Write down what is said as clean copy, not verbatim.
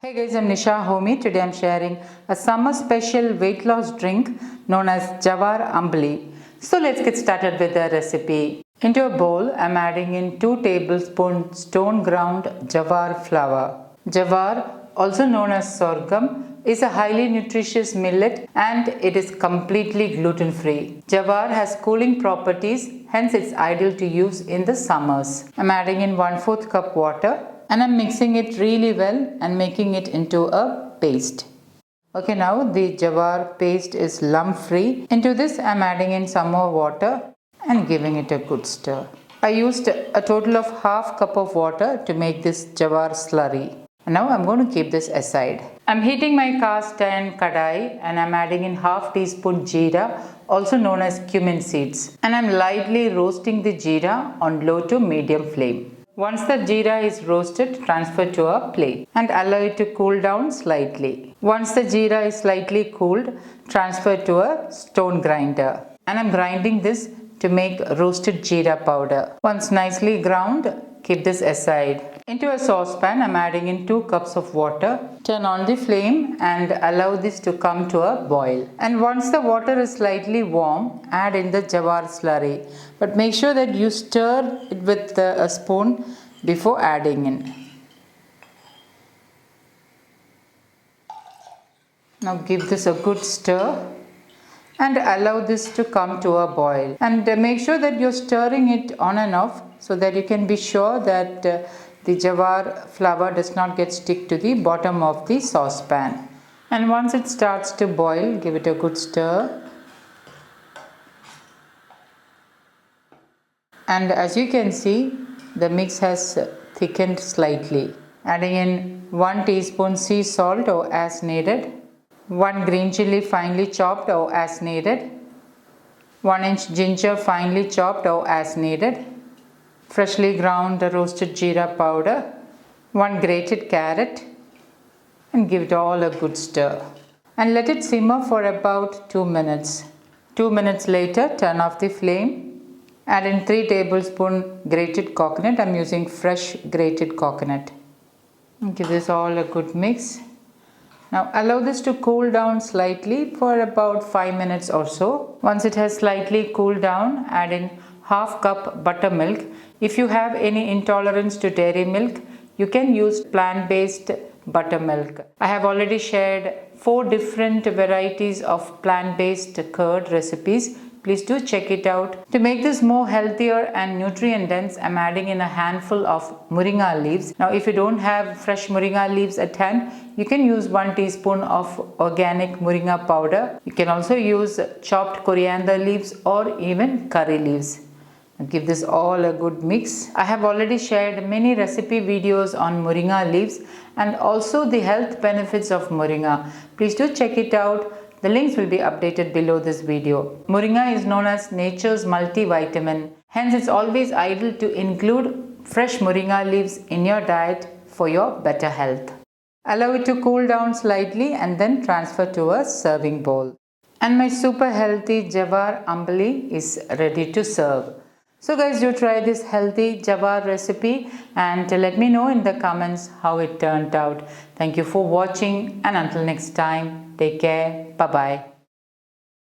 Hey guys, I'm Nisa Homey. Today I'm sharing a summer special weight loss drink known as Jowar Ambali. So let's get started with the recipe. Into a bowl, I'm adding in 2 tablespoons stone ground Jowar flour. Jowar, also known as sorghum, is a highly nutritious millet and it is completely gluten free. Jowar has cooling properties, hence it's ideal to use in the summers. I'm adding in 1/4 cup water and I'm mixing it really well and making it into a paste. Okay, now the jowar paste is lump free. Into this I'm adding in some more water and giving it a good stir. I used a total of ½ cup of water to make this jowar slurry. And now I'm going to keep this aside. I'm heating my cast iron kadai and I'm adding in ½ teaspoon jeera, also known as cumin seeds. And I'm lightly roasting the jeera on low to medium flame. Once the jeera is roasted, transfer to a plate and allow it to cool down slightly. Once the jeera is slightly cooled, transfer to a stone grinder. And I'm grinding this to make roasted jeera powder. Once nicely ground, keep this aside. Into a saucepan, I'm adding in 2 cups of water. Turn on the flame and allow this to come to a boil. And once the water is slightly warm, add in the jowar slurry. But make sure that you stir it with a spoon before adding in. Now give this a good stir and allow this to come to a boil. And make sure that you're stirring it on and off so that you can be sure that the jowar flour does not get stick to the bottom of the saucepan. And once it starts to boil, give it a good stir. And as you can see, the mix has thickened slightly. Adding in 1 teaspoon sea salt or as needed, 1 green chilli finely chopped or as needed, 1 inch ginger finely chopped or as needed, freshly ground roasted jeera powder, 1 grated carrot, and give it all a good stir. And let it simmer for about 2 minutes. 2 minutes later, turn off the flame. Add in 3 tablespoons grated coconut. I'm using fresh grated coconut. And give this all a good mix. Now allow this to cool down slightly for about 5 minutes or so. Once it has slightly cooled down, add in ½ cup buttermilk. If you have any intolerance to dairy milk, you can use plant-based buttermilk. I have already shared 4 different varieties of plant-based curd recipes. Please do check it out. To make this more healthier and nutrient dense, I'm adding in a handful of moringa leaves. Now if you don't have fresh moringa leaves at hand, you can use 1 teaspoon of organic moringa powder. You can also use chopped coriander leaves or even curry leaves. Give this all a good mix. I have already shared many recipe videos on moringa leaves and also the health benefits of moringa. Please do check it out. The links will be updated below this video. Moringa is known as nature's multivitamin. Hence, it's always ideal to include fresh moringa leaves in your diet for your better health. Allow it to cool down slightly and then transfer to a serving bowl. And my super healthy Jowar Ambali is ready to serve. So guys, do try this healthy jowar recipe and let me know in the comments how it turned out. Thank you for watching and until next time, take care. Bye-bye.